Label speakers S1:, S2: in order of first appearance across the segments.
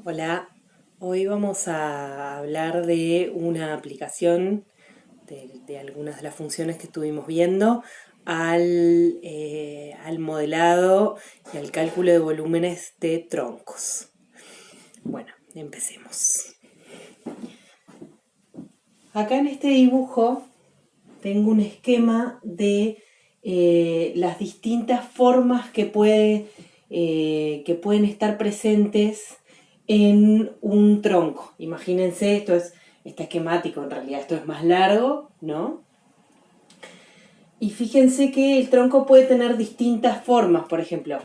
S1: Hola, hoy vamos a hablar de una aplicación de algunas de las funciones que estuvimos viendo al modelado y al cálculo de volúmenes de troncos. Bueno, empecemos. Acá en este dibujo tengo un esquema de las distintas formas que pueden estar presentes en un tronco. Imagínense, está esquemático, en realidad esto es más largo, ¿no? Y fíjense que el tronco puede tener distintas formas. Por ejemplo,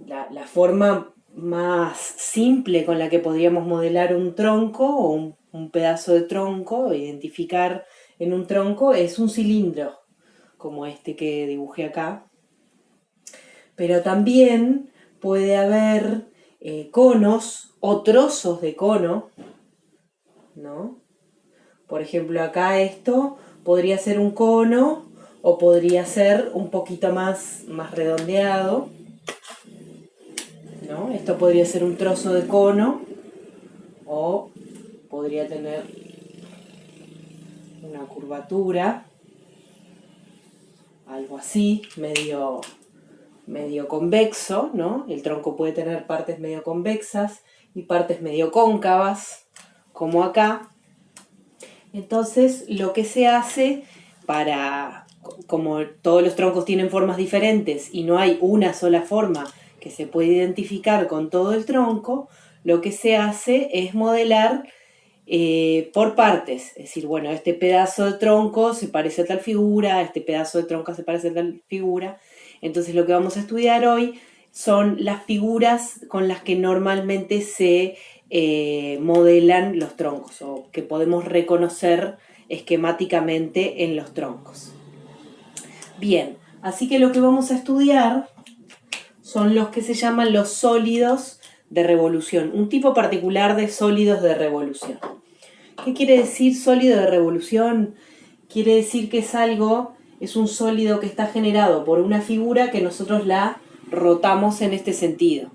S1: la forma más simple con la que podríamos modelar un tronco o un pedazo de tronco, o identificar en un tronco, es un cilindro, como este que dibujé acá. Pero también puede haber conos o trozos de cono, ¿no? Por ejemplo, acá esto podría ser un cono o podría ser un poquito más redondeado, ¿no? Esto podría ser un trozo de cono o podría tener una curvatura, algo así, medio convexo, ¿no? El tronco puede tener partes medio convexas y partes medio cóncavas, como acá. Entonces, lo que se hace como todos los troncos tienen formas diferentes y no hay una sola forma que se puede identificar con todo el tronco, lo que se hace es modelar por partes. Es decir, bueno, este pedazo de tronco se parece a tal figura, este pedazo de tronco se parece a tal figura. Entonces, lo que vamos a estudiar hoy son las figuras con las que normalmente se modelan los troncos o que podemos reconocer esquemáticamente en los troncos. Bien, así que lo que vamos a estudiar son los que se llaman los sólidos de revolución, un tipo particular de sólidos de revolución. ¿Qué quiere decir sólido de revolución? Quiere decir que es un sólido que está generado por una figura que nosotros la rotamos en este sentido,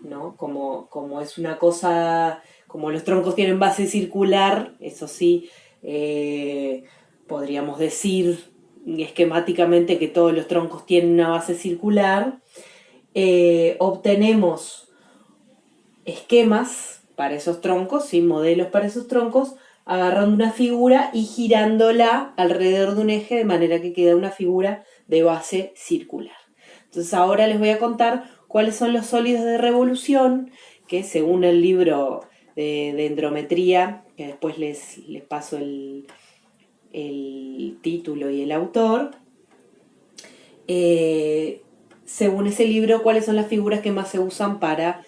S1: ¿no? Como es una cosa, como los troncos tienen base circular, eso sí, podríamos decir esquemáticamente que todos los troncos tienen una base circular. Obtenemos esquemas para esos troncos, ¿sí? Modelos para esos troncos, agarrando una figura y girándola alrededor de un eje de manera que queda una figura de base circular. Entonces ahora les voy a contar cuáles son los sólidos de revolución, que según el libro de dendrometría, que después les paso el título y el autor, según ese libro, cuáles son las figuras que más se usan para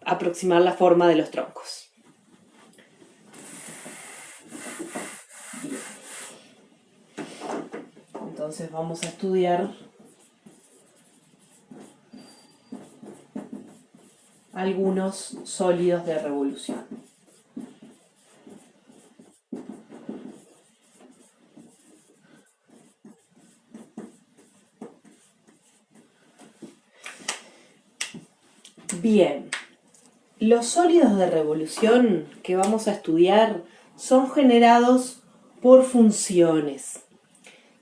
S1: aproximar la forma de los troncos. Entonces vamos a estudiar algunos sólidos de revolución. Bien, los sólidos de revolución que vamos a estudiar son generados por funciones.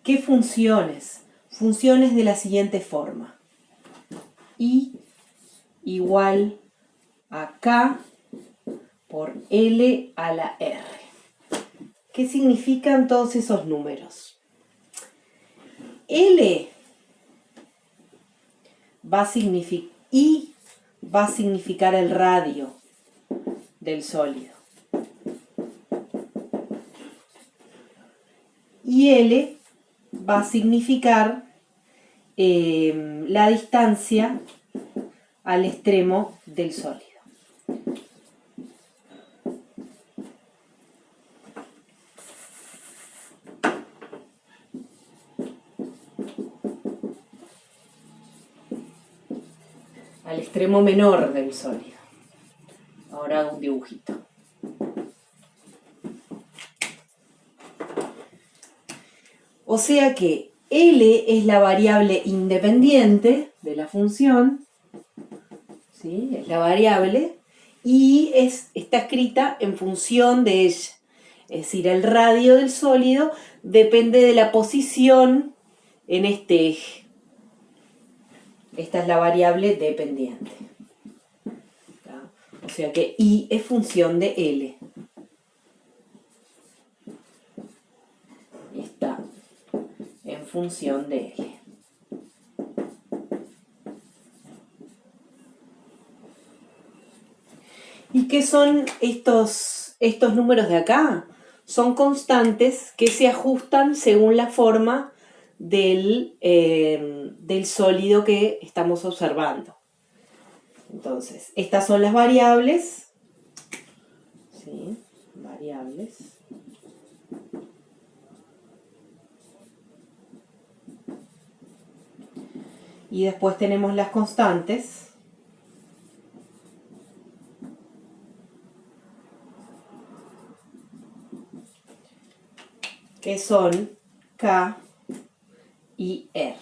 S1: ¿Qué funciones? Funciones de la siguiente forma. I igual a K por L a la R. ¿Qué significan todos esos números? L va a significar, I va a significar el radio del sólido. Y L va a significar la distancia al extremo del sólido. Al extremo menor del sólido. Ahora hago un dibujito. O sea que L es la variable independiente de la función, ¿sí? Es la variable, y está escrita en función de ella. Es decir, el radio del sólido depende de la posición en este eje. Esta es la variable dependiente. O sea que I es función de L. Está en función de L. ¿Y qué son estos números de acá? Son constantes que se ajustan según la forma del sólido que estamos observando. Entonces, estas son las variables. ¿Sí? Variables. Y después tenemos las constantes. Que son K y R.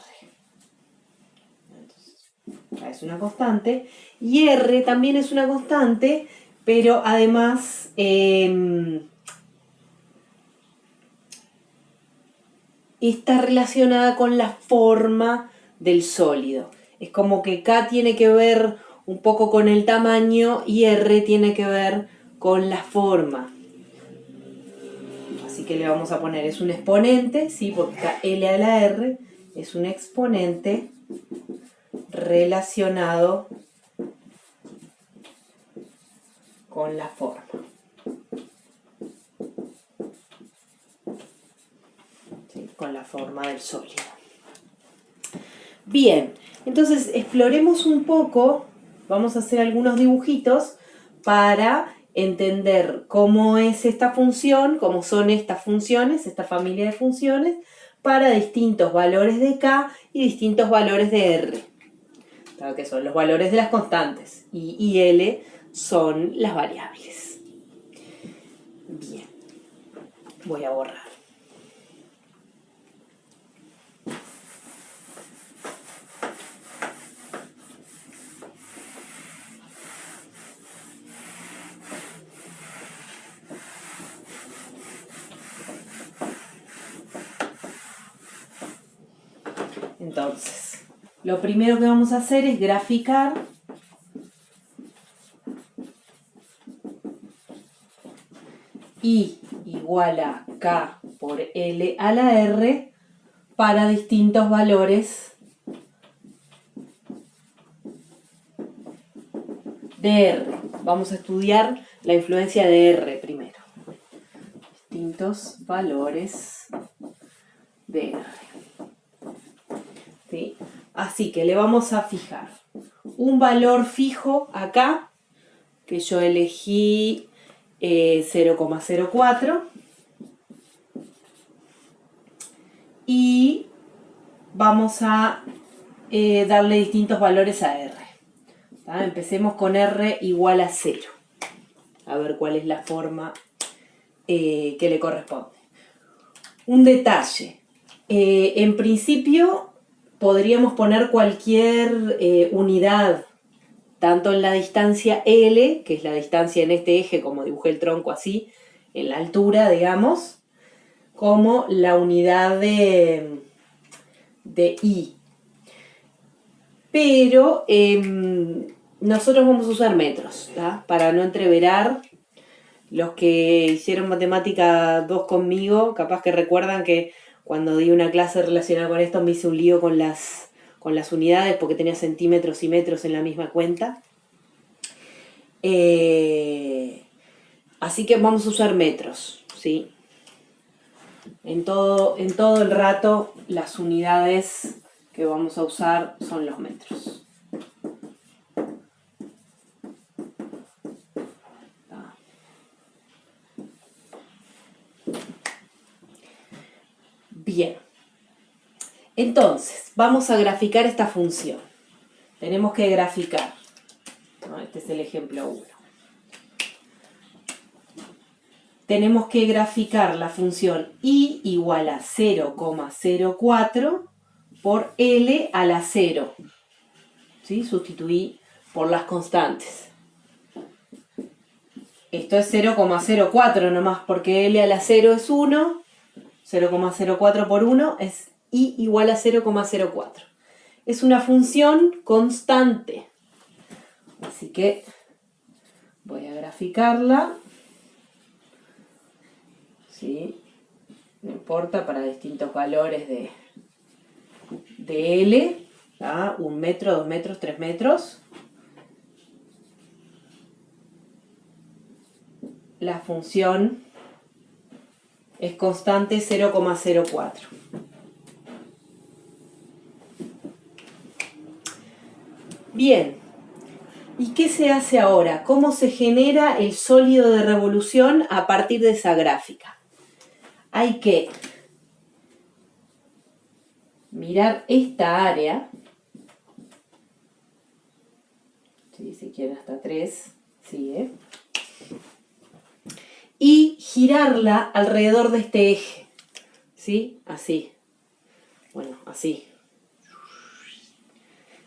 S1: Entonces, K es una constante y R también es una constante, pero además está relacionada con la forma del sólido. Es como que K tiene que ver un poco con el tamaño y R tiene que ver con la forma. Así que le vamos a poner, es un exponente, ¿sí? Porque está L a la R, es un exponente relacionado con la forma. ¿Sí? Con la forma del sólido. Bien, entonces exploremos un poco, vamos a hacer algunos dibujitos para entender cómo es esta función, cómo son estas funciones, esta familia de funciones, para distintos valores de K y distintos valores de R, que son los valores de las constantes, y L son las variables. Bien, voy a borrar. Entonces, lo primero que vamos a hacer es graficar I igual a K por L a la R para distintos valores de R. Vamos a estudiar la influencia de R primero. Distintos valores de R. ¿Sí? Así que le vamos a fijar un valor fijo acá, que yo elegí 0,04, y vamos a darle distintos valores a R. ¿Tá? Empecemos con R igual a 0. A ver cuál es la forma que le corresponde. Un detalle. En principio podríamos poner cualquier unidad, tanto en la distancia L, que es la distancia en este eje, como dibujé el tronco así, en la altura, digamos, como la unidad de I. Pero nosotros vamos a usar metros, ¿tá? Para no entreverar. Los que hicieron matemática 2 conmigo, capaz que recuerdan que cuando di una clase relacionada con esto me hice un lío con las unidades porque tenía centímetros y metros en la misma cuenta. Así que vamos a usar metros, ¿sí? En todo el rato las unidades que vamos a usar son los metros. Bien, entonces vamos a graficar esta función. Tenemos que graficar, ¿no? Este es el ejemplo 1. Tenemos que graficar la función I igual a 0,04 por L a la 0. ¿Sí? Sustituí por las constantes. Esto es 0,04 nomás, porque L a la 0 es 1, 0,04 por 1 es I igual a 0,04. Es una función constante. Así que voy a graficarla. ¿Sí? No importa, para distintos valores de L. ¿Ah? 1 metro, 2 metros, 3 metros. La función es constante 0,04. Bien, ¿y qué se hace ahora? ¿Cómo se genera el sólido de revolución a partir de esa gráfica? Hay que mirar esta área, ¿sí? Si quieren hasta 3, sigue, y girarla alrededor de este eje, ¿sí? Así, bueno, así.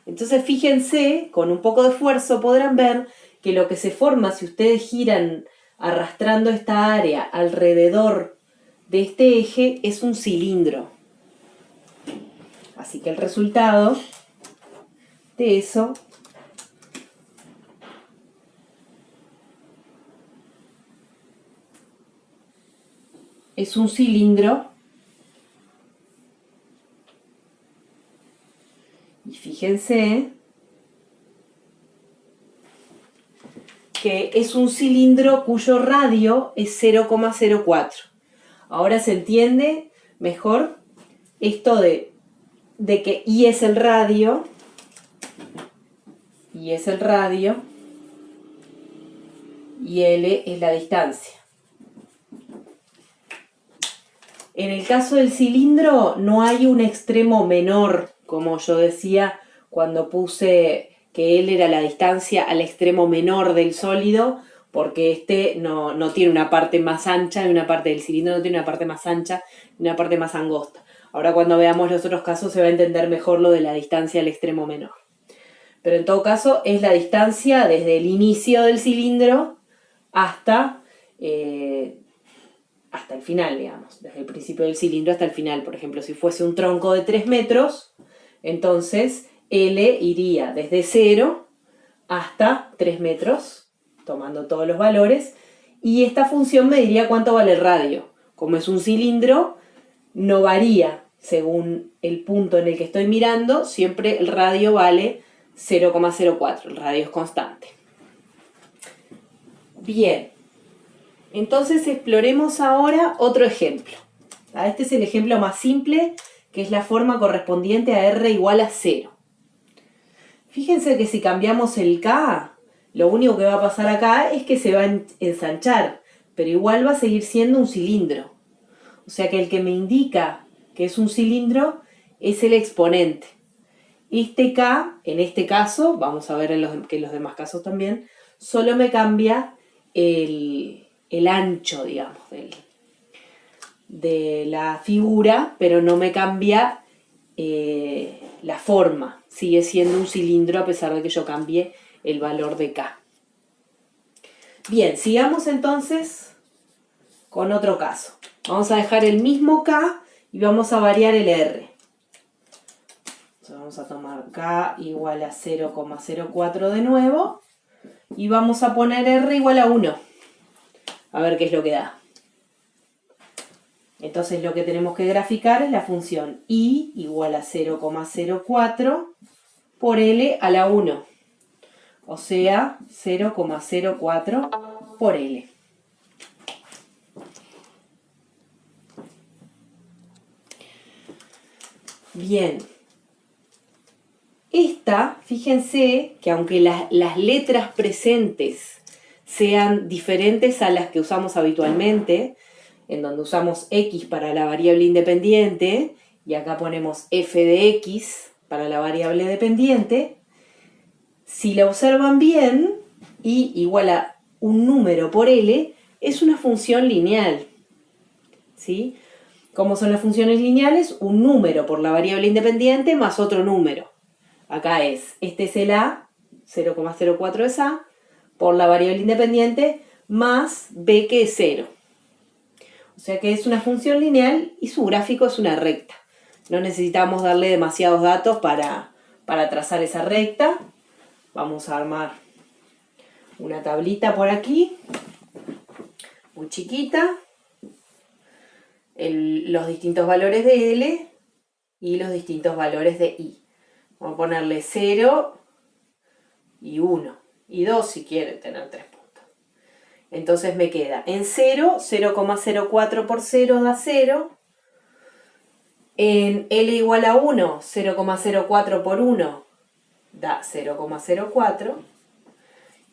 S1: Entonces fíjense, con un poco de esfuerzo podrán ver que lo que se forma si ustedes giran arrastrando esta área alrededor de este eje es un cilindro. Así que el resultado de eso es un cilindro. Y fíjense que es un cilindro cuyo radio es 0,04. Ahora se entiende mejor esto de que I es el radio, y L es la distancia. En el caso del cilindro no hay un extremo menor, como yo decía cuando puse que L era la distancia al extremo menor del sólido, porque este no tiene una parte más ancha y una parte del cilindro no tiene una parte más ancha y una parte más angosta. Ahora cuando veamos los otros casos se va a entender mejor lo de la distancia al extremo menor. Pero en todo caso es la distancia desde el inicio del cilindro hasta el final, digamos. Desde el principio del cilindro hasta el final. Por ejemplo, si fuese un tronco de 3 metros, entonces L iría desde 0 hasta 3 metros, tomando todos los valores, y esta función me diría cuánto vale el radio. Como es un cilindro, no varía según el punto en el que estoy mirando, siempre el radio vale 0,04, el radio es constante. Bien, entonces exploremos ahora otro ejemplo. Este es el ejemplo más simple, que es la forma correspondiente a R igual a 0. Fíjense que si cambiamos el K, lo único que va a pasar acá es que se va a ensanchar, pero igual va a seguir siendo un cilindro. O sea que el que me indica que es un cilindro es el exponente. Este K, en este caso, vamos a ver en los demás casos también, solo me cambia el ancho, digamos, de la figura, pero no me cambia la forma. Sigue siendo un cilindro a pesar de que yo cambie el valor de K. Bien, sigamos entonces con otro caso. Vamos a dejar el mismo K y vamos a variar el R. Entonces vamos a tomar K igual a 0,04 de nuevo y vamos a poner R igual a 1. A ver qué es lo que da. Entonces lo que tenemos que graficar es la función I igual a 0,04 por L a la 1. O sea, 0,04 por L. Bien. Fíjense que aunque las letras presentes sean diferentes a las que usamos habitualmente, en donde usamos X para la variable independiente, y acá ponemos f de X para la variable dependiente, si la observan bien, I igual a un número por L, es una función lineal. ¿Sí? ¿Cómo son las funciones lineales? Un número por la variable independiente más otro número. Acá este es el A, 0,04 es A, por la variable independiente, más b que es 0. O sea que es una función lineal y su gráfico es una recta. No necesitamos darle demasiados datos para trazar esa recta. Vamos a armar una tablita por aquí, muy chiquita. Los distintos valores de L y los distintos valores de I. Vamos a ponerle 0 y 1 y 2 si quieren tener 3 puntos. Entonces me queda en 0, 0,04 por 0 da 0. En L igual a 1, 0,04 por 1 da 0,04.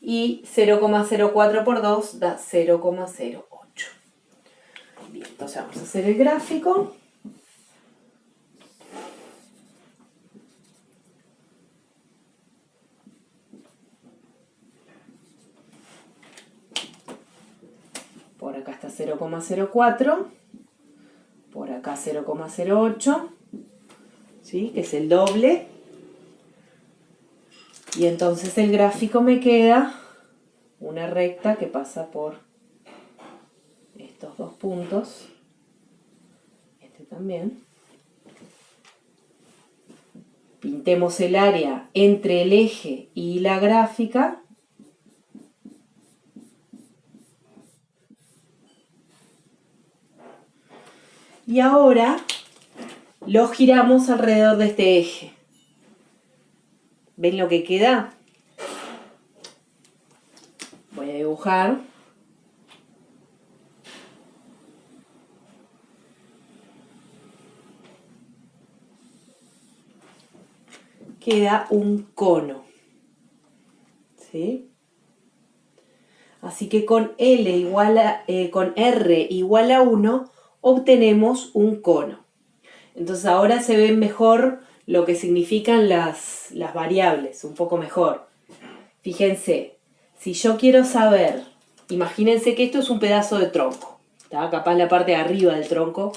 S1: Y 0,04 por 2 da 0,08. Bien, entonces vamos a hacer el gráfico. Por acá está 0,04. Por acá 0,08. ¿Sí? Que es el doble. Y entonces el gráfico me queda una recta que pasa por estos dos puntos. Este también. Pintemos el área entre el eje y la gráfica. Y ahora lo giramos alrededor de este eje. ¿Ven lo que queda? Voy a dibujar. Queda un cono. ¿Sí? Así que con con R igual a 1 obtenemos un cono. Entonces ahora se ve mejor lo que significan las variables, un poco mejor. Fíjense, si yo quiero saber, imagínense que esto es un pedazo de tronco, ¿tá? Capaz la parte de arriba del tronco.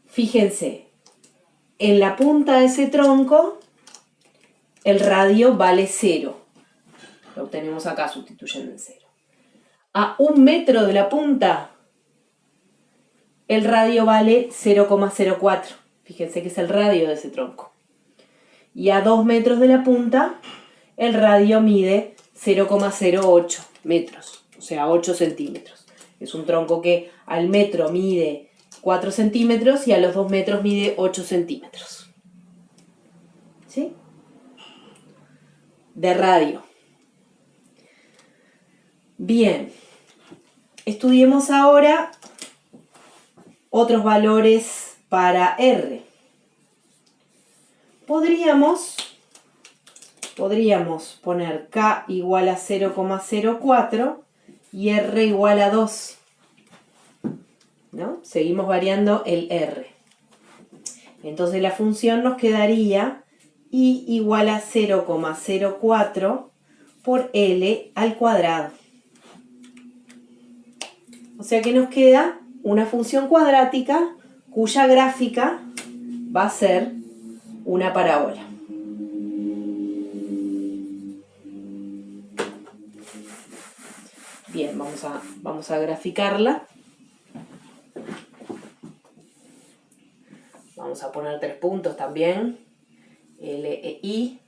S1: Fíjense, en la punta de ese tronco el radio vale 0. Lo obtenemos acá sustituyendo en 0. A 1 metro de la punta el radio vale 0,04. Fíjense que es el radio de ese tronco. Y a 2 metros de la punta, el radio mide 0,08 metros, o sea, 8 centímetros. Es un tronco que al metro mide 4 centímetros y a los 2 metros mide 8 centímetros. ¿Sí? De radio. Bien. Estudiemos ahora otros valores para R. Podríamos poner K igual a 0,04 y R igual a 2. ¿No? Seguimos variando el R. Entonces la función nos quedaría I igual a 0,04 por L al cuadrado. O sea que nos queda una función cuadrática cuya gráfica va a ser una parábola. Bien, vamos a graficarla. Vamos a poner 3 puntos también, L e I.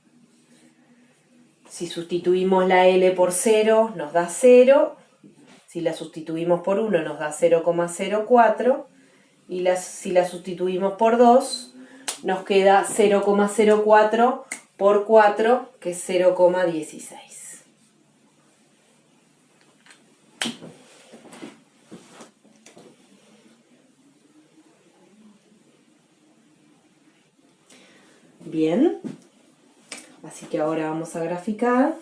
S1: Si sustituimos la L por 0 nos da 0. Si la sustituimos por 1 nos da 0,04. Y si la sustituimos por 2 nos queda 0,04 por 4, que es 0,16. Bien, así que ahora vamos a graficar.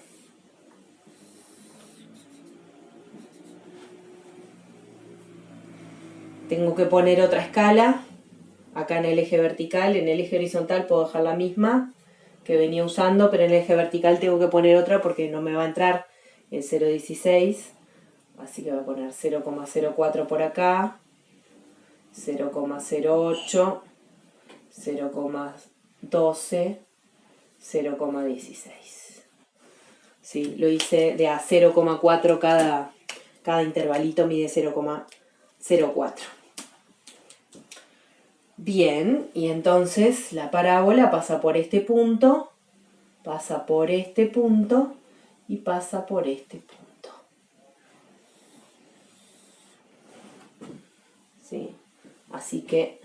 S1: Tengo que poner otra escala acá en el eje vertical. En el eje horizontal puedo dejar la misma que venía usando, pero en el eje vertical tengo que poner otra porque no me va a entrar el 0,16. Así que voy a poner 0,04 por acá, 0,08, 0,12, 0,16. Sí, lo hice de a 0,4 cada intervalito mide 0,04. Bien, y entonces la parábola pasa por este punto, pasa por este punto y pasa por este punto. ¿Sí? Así que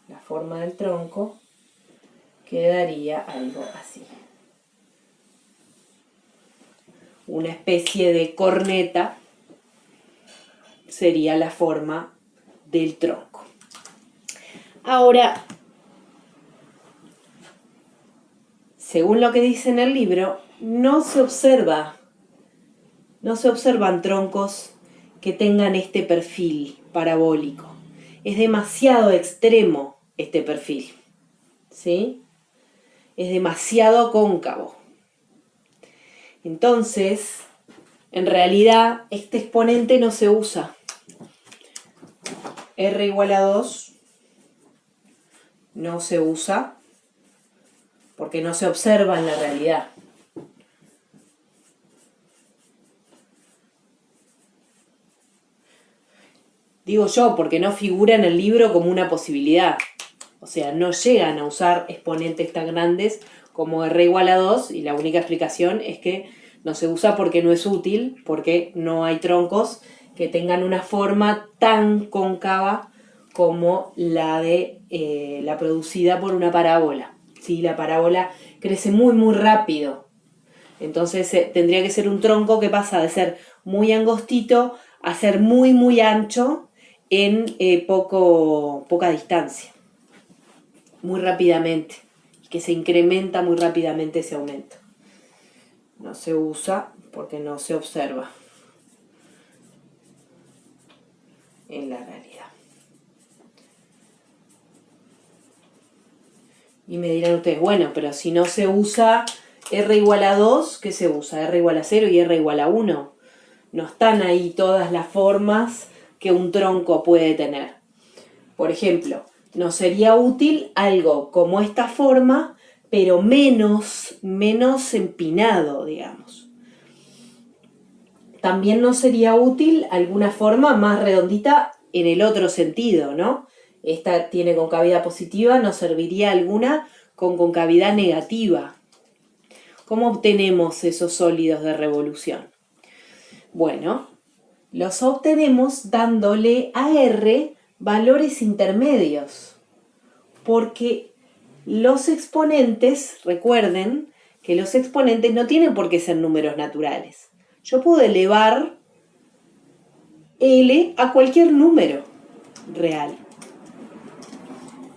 S1: la forma del tronco quedaría algo así. Una especie de corneta sería la forma del tronco. Ahora, según lo que dice en el libro, no se observan troncos que tengan este perfil parabólico. Es demasiado extremo este perfil, ¿sí? Es demasiado cóncavo. Entonces, en realidad, este exponente no se usa. R igual a 2 no se usa porque no se observa en la realidad. Digo yo, porque no figura en el libro como una posibilidad. O sea, no llegan a usar exponentes tan grandes como R igual a 2 y la única explicación es que no se usa porque no es útil, porque no hay troncos que tengan una forma tan cóncava como la de la producida por una parábola. ¿Sí? La parábola crece muy muy rápido. Entonces tendría que ser un tronco que pasa de ser muy angostito a ser muy muy ancho en poca distancia. Muy rápidamente. Que se incrementa muy rápidamente ese aumento. No se usa porque no se observa en la realidad. Y me dirán ustedes, bueno, pero si no se usa R igual a 2, ¿qué se usa? R igual a 0 y R igual a 1. No están ahí todas las formas que un tronco puede tener. Por ejemplo, nos sería útil algo como esta forma, pero menos empinado, digamos. También nos sería útil alguna forma más redondita en el otro sentido, ¿no? Esta tiene concavidad positiva, nos serviría alguna con concavidad negativa. ¿Cómo obtenemos esos sólidos de revolución? Bueno, los obtenemos dándole a R valores intermedios, porque los exponentes, recuerden que los exponentes no tienen por qué ser números naturales. Yo puedo elevar L a cualquier número real.